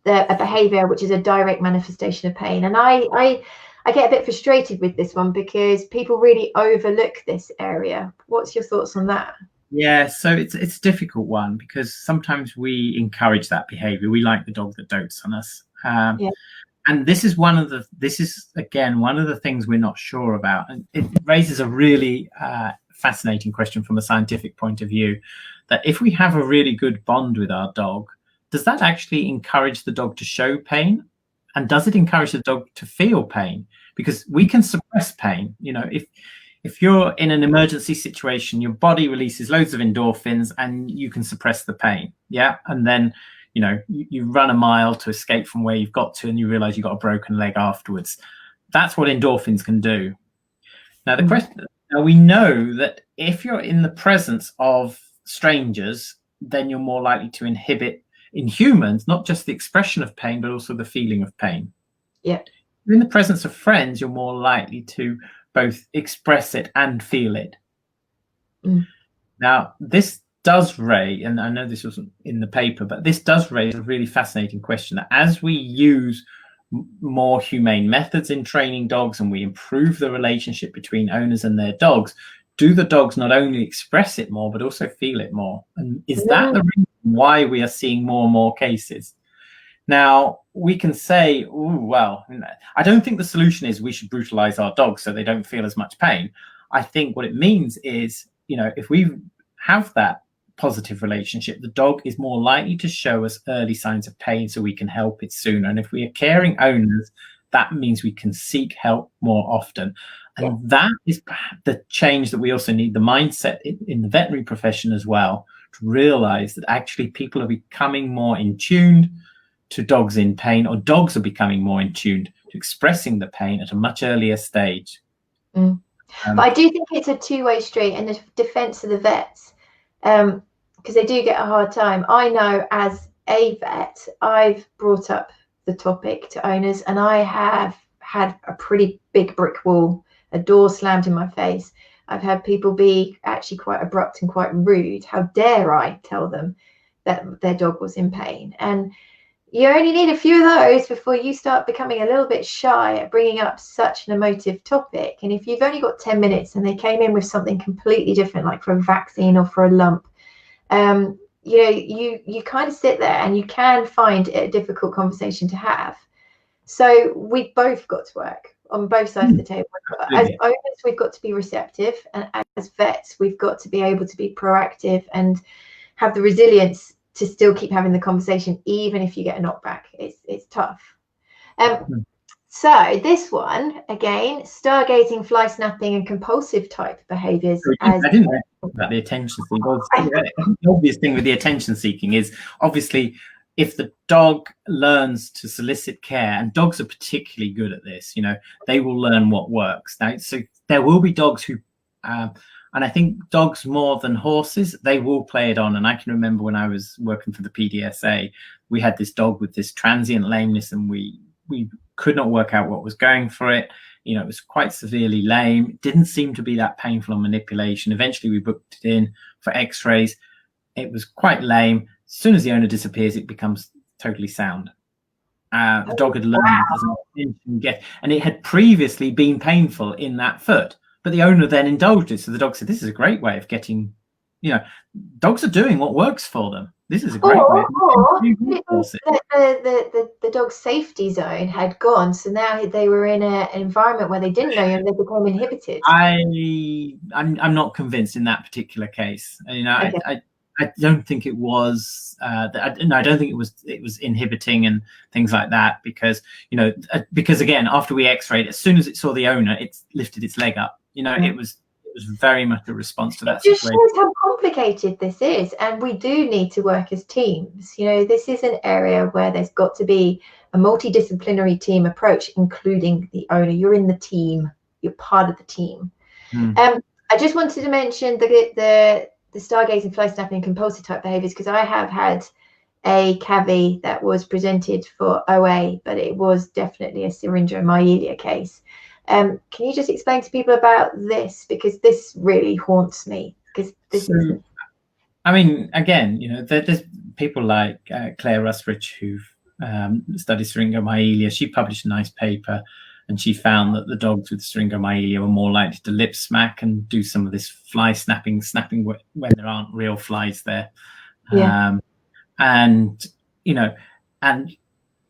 S1: behaviour which is a direct manifestation of pain. And I get a bit frustrated with this one because people really overlook this area. What's your thoughts on that?
S2: Yeah, so it's a difficult one because sometimes we encourage that behaviour. We like the dog that dotes on us. And this is one of the things we're not sure about. And it raises a really fascinating question from a scientific point of view, that if we have a really good bond with our dog, does that actually encourage the dog to show pain? And does it encourage the dog to feel pain? Because we can suppress pain. If you're in an emergency situation, your body releases loads of endorphins and you can suppress the pain. Yeah. And then, you run a mile to escape from where you've got to and you realize you've got a broken leg afterwards. That's what endorphins can do. Now, we know that if you're in the presence of strangers, then you're more likely to inhibit, in humans, not just the expression of pain, but also the feeling of pain.
S1: Yeah.
S2: In the presence of friends, you're more likely to both express it and feel it. Now, this does raise, and I know this wasn't in the paper, but this does raise a really fascinating question that as we use more humane methods in training dogs and we improve the relationship between owners and their dogs, do the dogs not only express it more, but also feel it more? And is that the reason why we are seeing more and more cases? Now, we can say, I don't think the solution is we should brutalize our dogs so they don't feel as much pain. I think what it means is, if we have that positive relationship, the dog is more likely to show us early signs of pain so we can help it sooner. And if we are caring owners, that means we can seek help more often. And that is the change that we also need, the mindset in the veterinary profession as well, to realize that actually people are becoming more in tune to dogs in pain, or dogs are becoming more in tune to expressing the pain at a much earlier stage.
S1: But I do think it's a two-way street in the defense of the vets, because they do get a hard time. I know as a vet, I've brought up the topic to owners, and I have had a pretty big brick wall, a door slammed in my face. I've had people be actually quite abrupt and quite rude. How dare I tell them that their dog was in pain? And you only need a few of those before you start becoming a little bit shy at bringing up such an emotive topic. And if you've only got 10 minutes and they came in with something completely different, like for a vaccine or for a lump, you kind of sit there and you can find it a difficult conversation to have. So we've both got to work on both sides of the table. As owners, we've got to be receptive, and as vets, we've got to be able to be proactive and have the resilience to still keep having the conversation, even if you get a knockback. It's tough. So this one, again, stargazing, fly snapping, and compulsive type behaviours.
S2: I didn't know about the attention seeking. The obvious thing with the attention seeking is, obviously, if the dog learns to solicit care, and dogs are particularly good at this, they will learn what works. Now, so there will be dogs who, and I think dogs more than horses, they will play it on. And I can remember when I was working for the PDSA, we had this dog with this transient lameness, and we could not work out what was going for it. It was quite severely lame. It didn't seem to be that painful on manipulation. Eventually, we booked it in for x-rays. It was quite lame. As soon as the owner disappears, it becomes totally sound. The dog had learned, and it had previously been painful in that foot, but the owner then indulged it. So the dog said, "This is a great way of getting, dogs are doing what works for them. This is a great way."
S1: The dog's safety zone had gone, so now they were in an environment where they didn't know you, and they became inhibited.
S2: I'm not convinced in that particular case. Okay. I don't think it was. I don't think it was inhibiting and things like that, because again, after we X-rayed, as soon as it saw the owner, it lifted its leg up. It was very much a response to that.
S1: It just shows how complicated this is, and we do need to work as teams. This is an area where there's got to be a multidisciplinary team approach, including the owner. You're in the team. You're part of the team. I just wanted to mention the stargazing, fly snapping, and compulsive type behaviours, because I have had a cavy that was presented for OA, but it was definitely a syringomyelia case. Can you just explain to people about this, because this really haunts me? Because
S2: again, there's people like Claire Rusbridge who've studied syringomyelia. She published a nice paper, and she found that the dogs with syringomyelia were more likely to lip smack and do some of this fly snapping when there aren't real flies there. And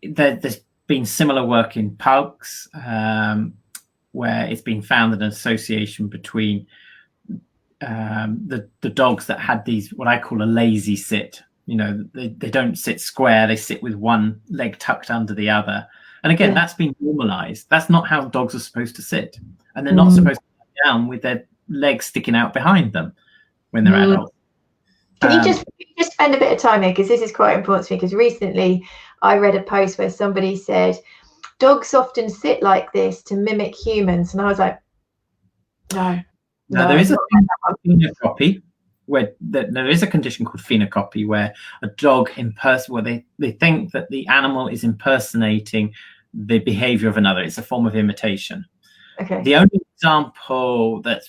S2: there's been similar work in pugs, where it's been found that an association between the dogs that had these, what I call a lazy sit. They don't sit square, they sit with one leg tucked under the other. And again, that's been normalized. That's not how dogs are supposed to sit. And they're not supposed to lie down with their legs sticking out behind them when they're adults.
S1: Can you just spend a bit of time here, because this is quite important to me, because recently I read a post where somebody said, dogs often sit like this to mimic humans. And I was like, no.
S2: There is a phenocopy, where there is a condition called phenocopy, where a dog where they think that the animal is impersonating the behaviour of another. It's a form of imitation.
S1: Okay.
S2: The only example that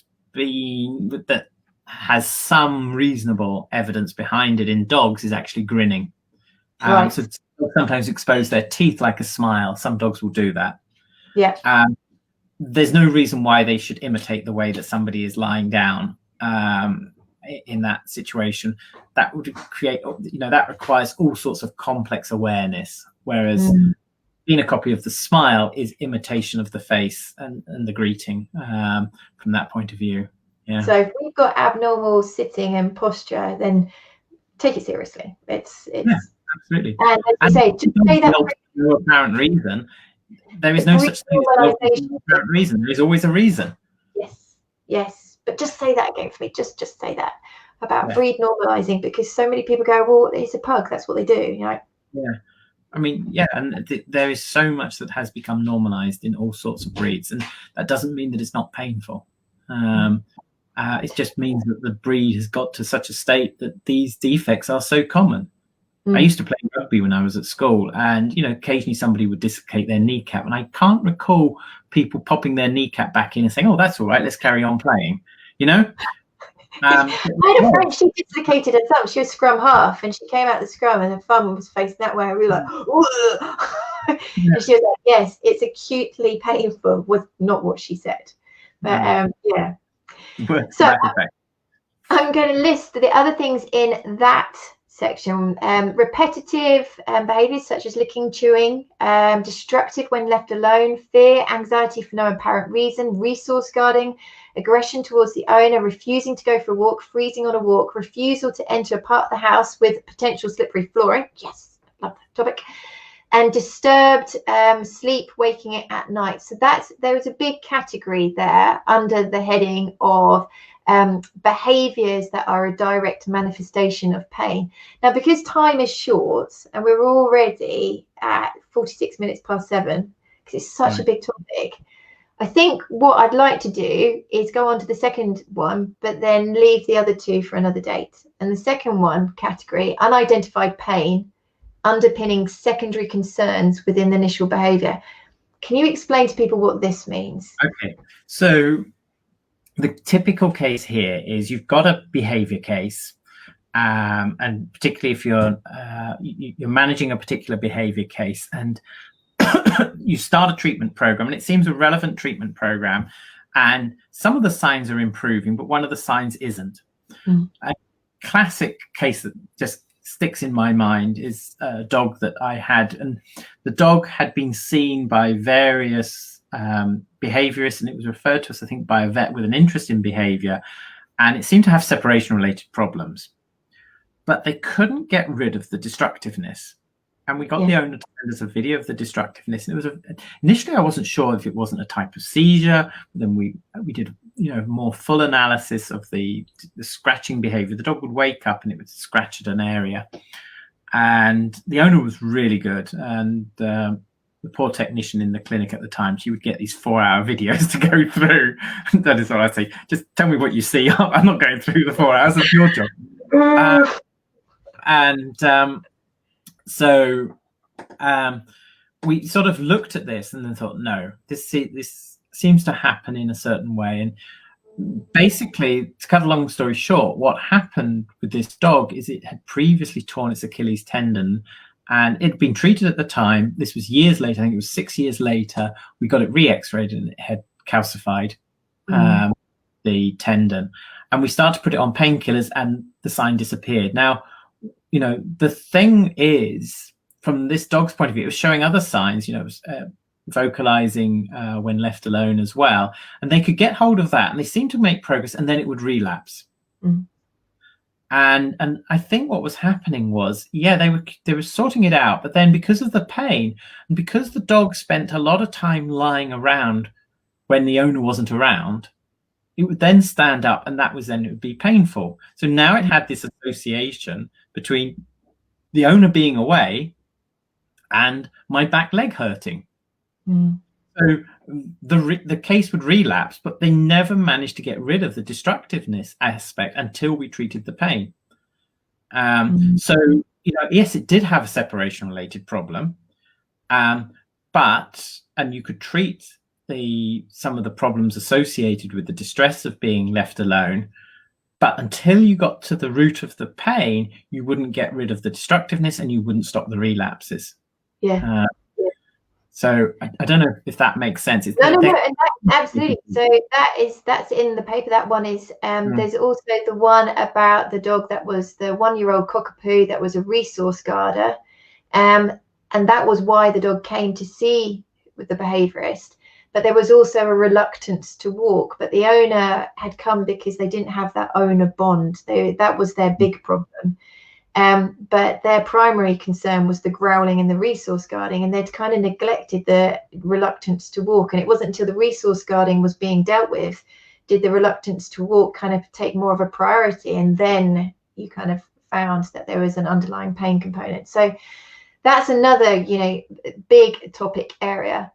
S2: has some reasonable evidence behind it in dogs is actually grinning.
S1: Right.
S2: So dogs sometimes expose their teeth like a smile. Some dogs will do that.
S1: Yeah.
S2: There's no reason why they should imitate the way that somebody is lying down in that situation. That would create, that requires all sorts of complex awareness, whereas phenocopy of the smile is imitation of the face and the greeting from that point of view. Yeah.
S1: So if we've got abnormal sitting and posture, then take it seriously. It's
S2: absolutely.
S1: And as you say, just say that for
S2: no apparent reason. There is no such thing as no apparent reason. There is always a reason.
S1: Yes. But just say that again for me. Just say that about breed normalizing, because so many people go, well, it's a pug, that's what they do.
S2: Yeah. I mean, yeah, and there is so much that has become normalized in all sorts of breeds, and that doesn't mean that it's not painful. It just means that the breed has got to such a state that these defects are so common. I used to play rugby when I was at school, and occasionally somebody would dislocate their kneecap, and I can't recall people popping their kneecap back in and saying, "Oh, that's all right, let's carry on playing."
S1: I had a friend, she dislocated her thumb. She was scrum half, and she came out the scrum, and her thumb was facing that way. And we were like, yeah. And she was like, "Yes, it's acutely painful." Was not what she said, but yeah. So I'm going to list the other things in that section. Repetitive behaviours such as licking, chewing, destructive when left alone, fear, anxiety for no apparent reason, resource guarding, aggression towards the owner, refusing to go for a walk, freezing on a walk, refusal to enter a part of the house with potential slippery flooring. Yes, love that topic. And disturbed sleep, waking it at night. So there is a big category there under the heading of behaviours that are a direct manifestation of pain. Now, because time is short and we're already at 46 minutes past 7, because it's such a big topic, I think what I'd like to do is go on to the second one, but then leave the other two for another date. And the second one category, unidentified pain, underpinning secondary concerns within the initial behaviour. Can you explain to people what this means?
S2: Okay, so the typical case here is you've got a behaviour case, and particularly if you're managing a particular behaviour case, and you start a treatment program, and it seems a relevant treatment program, and some of the signs are improving, but one of the signs isn't. A classic case that just sticks in my mind is a dog that I had, and the dog had been seen by various behaviourists, and it was referred to us, I think, by a vet with an interest in behaviour, and it seemed to have separation related problems, but they couldn't get rid of the destructiveness. And we got the owner to send us a video of the destructiveness. And it was initially I wasn't sure if it wasn't a type of seizure. But then we did more full analysis of the scratching behaviour. The dog would wake up and it would scratch at an area. And the owner was really good. And the poor technician in the clinic at the time, she would get these 4-hour videos to go through. That is what I say. Just tell me what you see. I'm not going through the 4 hours. It's your job. So we sort of looked at this and then thought, no, this seems to happen in a certain way. And basically, to cut a long story short, what happened with this dog is it had previously torn its Achilles tendon, and it had been treated at the time. This was years later. I think it was 6 years later. We got it re-x-rayed and it had calcified the tendon. And we started to put it on painkillers and the sign disappeared. Now, the thing is, from this dog's point of view, it was showing other signs, it was vocalizing when left alone as well. And they could get hold of that and they seemed to make progress, and then it would relapse. And I think what was happening was, they were sorting it out, but then because of the pain and because the dog spent a lot of time lying around when the owner wasn't around, it would then stand up, and it would be painful. So now it had this association between the owner being away and my back leg hurting. So the case would relapse, but they never managed to get rid of the destructiveness aspect until we treated the pain. So, yes, it did have a separation related problem, and you could treat some of the problems associated with the distress of being left alone, but until you got to the root of the pain, you wouldn't get rid of the destructiveness and you wouldn't stop the relapses. So I don't know if that makes sense.
S1: Absolutely. So that's in the paper. That one is there's also the one about the dog that was the 1-year-old cockapoo that was a resource guarder, and that was why the dog came to see with the behaviourist. But there was also a reluctance to walk, but the owner had come because they didn't have that owner bond. That was their big problem. But their primary concern was the growling and the resource guarding, and they'd kind of neglected the reluctance to walk. And it wasn't until the resource guarding was being dealt with did the reluctance to walk kind of take more of a priority. And then you kind of found that there was an underlying pain component. So that's another, big topic area.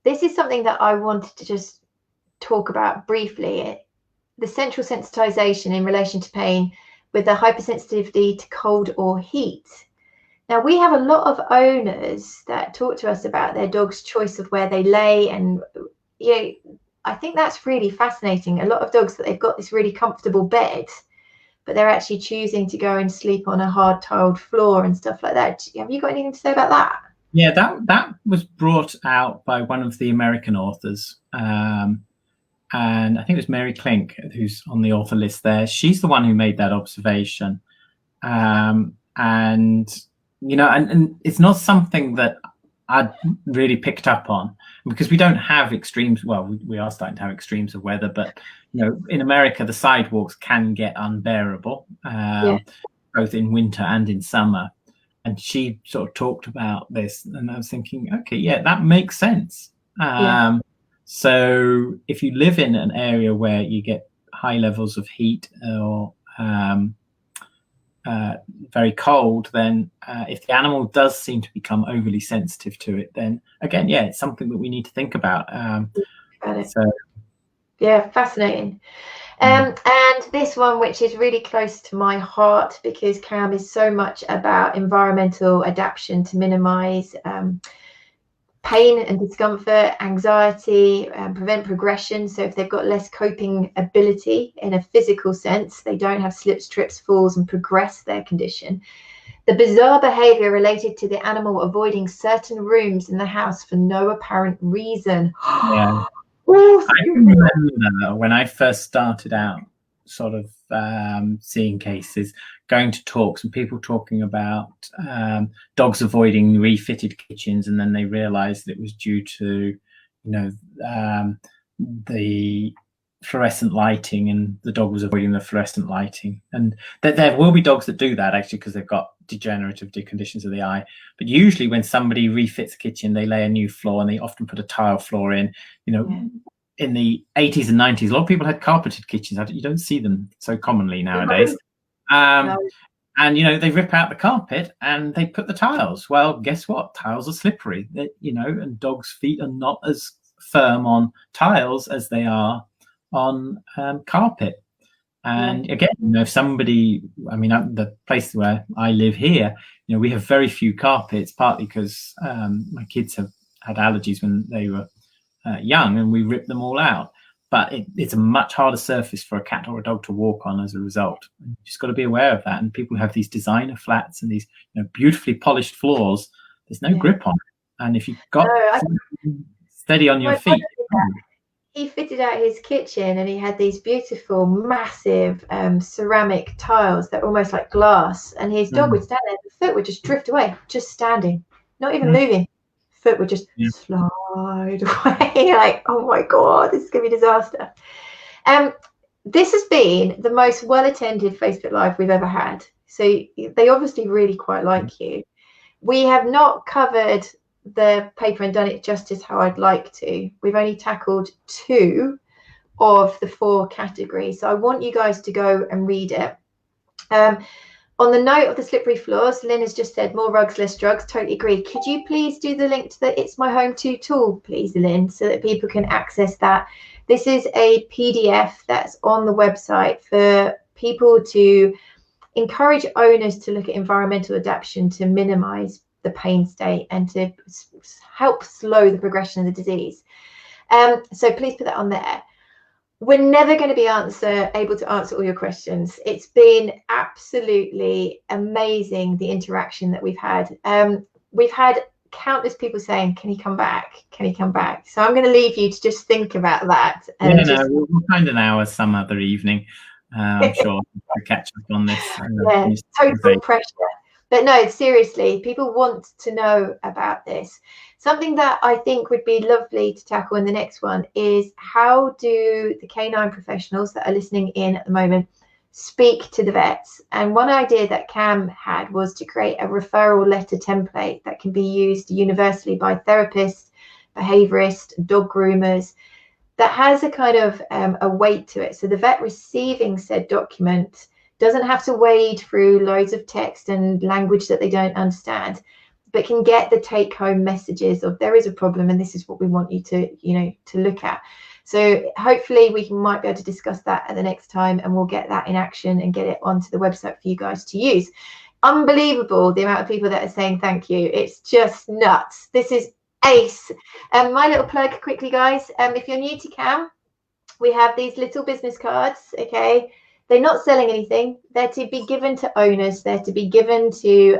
S1: This is something that I wanted to just talk about briefly. The central sensitization in relation to pain with the hypersensitivity to cold or heat. Now, we have a lot of owners that talk to us about their dog's choice of where they lay, and I think that's really fascinating. A lot of dogs that they've got this really comfortable bed, but they're actually choosing to go and sleep on a hard tiled floor and stuff like that. Have you got anything to say about that?
S2: Yeah, that was brought out by one of the American authors. And I think it was Mary Klink, who's on the author list there. She's the one who made that observation. And it's not something that I'd really picked up on, because we don't have extremes. Well, we are starting to have extremes of weather, but in America, the sidewalks can get unbearable, both in winter and in summer. And she sort of talked about this, and I was thinking, okay, yeah, that makes sense. So if you live in an area where you get high levels of heat or very cold, then if the animal does seem to become overly sensitive to it, then again, it's something that we need to think about.
S1: Yeah, fascinating. And this one, which is really close to my heart, because Cam is so much about environmental adaptation to minimize pain and discomfort, anxiety, prevent progression. So if they've got less coping ability in a physical sense, they don't have slips, trips, falls, and progress their condition. The bizarre behavior related to the animal avoiding certain rooms in the house for no apparent reason.
S2: Yeah. I remember when I first started out sort of seeing cases, going to talks and people talking about dogs avoiding refitted kitchens, and then they realized it was due to the fluorescent lighting, and the dog was avoiding the fluorescent lighting. And there will be dogs that do that actually because they've got degenerative conditions of the eye, but usually when somebody refits a kitchen, they lay a new floor, and they often put a tile floor in. In the 80s and 90s, a lot of people had carpeted kitchens. You don't see them so commonly nowadays. And they rip out the carpet and they put the tiles. Well, guess what? Tiles are slippery, and dogs' feet are not as firm on tiles as they are on carpet. And again, if somebody, the place where I live here, we have very few carpets, partly because my kids have had allergies when they were young, and we rip them all out. But it's a much harder surface for a cat or a dog to walk on as a result. You just got to be aware of that. And people have these designer flats and these beautifully polished floors. There's no grip on it, and if you've got steady on your feet.
S1: He fitted out his kitchen, and he had these beautiful, massive ceramic tiles that were almost like glass. And his dog would stand there, the foot would just drift away, just standing, not even moving. Foot would just slide away. Like, oh my God, this is going to be a disaster. This has been the most well-attended Facebook Live we've ever had. So they obviously really quite like you. We have not covered the paper and done it justice how I'd like to. We've only tackled 2 of the 4 categories. So I want you guys to go and read it. On the note of the slippery floors, Lynn has just said more rugs, less drugs. Totally agree. Could you please do the link to the It's My Home Too tool, please, Lynn, so that people can access that? This is a PDF that's on the website for people to encourage owners to look at environmental adaptation to minimize the pain state and to help slow the progression of the disease. So please put that on there. We're never going to be able to answer all your questions. It's been absolutely amazing, the interaction that we've had. We've had countless people saying, can he come back? Can he come back? So I'm going to leave you to just think about that. And
S2: we'll find an hour some other evening. I'm sure to catch up on this.
S1: Total pressure. But no, seriously, people want to know about this. Something that I think would be lovely to tackle in the next one is, how do the canine professionals that are listening in at the moment speak to the vets? And one idea that Cam had was to create a referral letter template that can be used universally by therapists, behaviourists, dog groomers, that has a kind of a weight to it. So the vet receiving said document doesn't have to wade through loads of text and language that they don't understand, but can get the take-home messages of there is a problem and this is what we want you to, to look at. So hopefully we might be able to discuss that at the next time, and we'll get that in action and get it onto the website for you guys to use. Unbelievable the amount of people that are saying thank you. It's just nuts. This is ace. My little plug quickly, guys. If you're new to CAM, we have these little business cards. Okay, they're not selling anything. They're to be given to owners. They're to be given to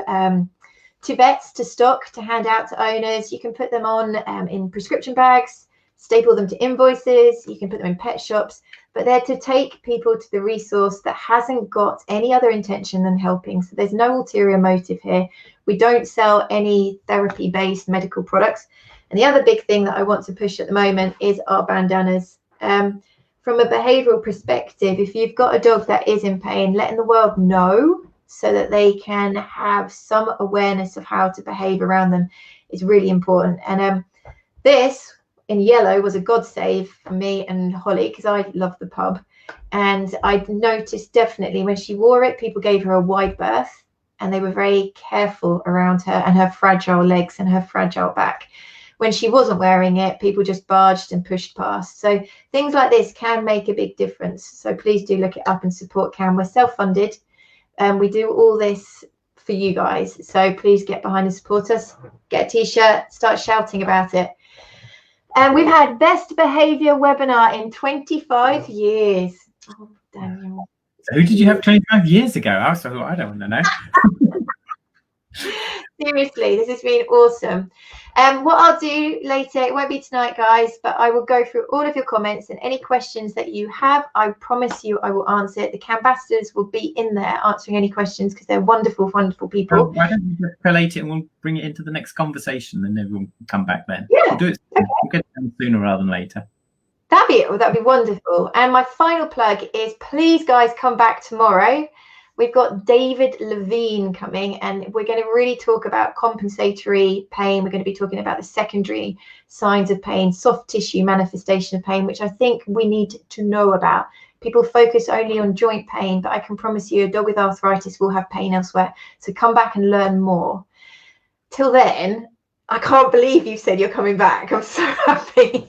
S1: vets, to stock, to hand out to owners. You can put them on in prescription bags, staple them to invoices. You can put them in pet shops, but they're to take people to the resource that hasn't got any other intention than helping. So there's no ulterior motive here. We don't sell any therapy-based medical products. And the other big thing that I want to push at the moment is our bandanas. From a behavioural perspective, if you've got a dog that is in pain, letting the world know so that they can have some awareness of how to behave around them is really important. And this in yellow was a God save for me and Holly, because I love the pub. And I noticed definitely when she wore it, people gave her a wide berth, and they were very careful around her and her fragile legs and her fragile back. When she wasn't wearing it, people just barged and pushed past. So things like this can make a big difference. So please do look it up and support CAM. We're self-funded, and we do all this for you guys. So please get behind and support us. Get a t-shirt, start shouting about it. And we've had best behaviour webinar in 25 years. Oh, Daniel.
S2: So who did you have 25 years ago? I thought, I don't want to know.
S1: Seriously, this has been awesome. What I'll do later, it won't be tonight, guys, but I will go through all of your comments and any questions that you have. I promise you I will answer it. The Cambassadors will be in there answering any questions because they're wonderful, wonderful people.
S2: Well, why don't you just collate it and we'll bring it into the next conversation, and everyone can come back then.
S1: Yeah.
S2: We'll do it soon. We'll get it done sooner rather than later.
S1: That'd be wonderful. And my final plug is, please, guys, come back tomorrow. We've got David Levine coming, and we're going to really talk about compensatory pain. We're going to be talking about the secondary signs of pain, soft tissue manifestation of pain, which I think we need to know about. People focus only on joint pain, but I can promise you a dog with arthritis will have pain elsewhere. So come back and learn more. Till then, I can't believe you said you're coming back. I'm so happy.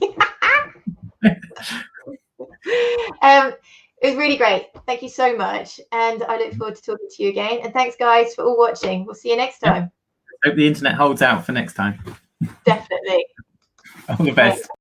S1: It was really great. Thank you so much. And I look forward to talking to you again. And thanks, guys, for all watching. We'll see you next time.
S2: Hope the internet holds out for next time.
S1: Definitely.
S2: All the best.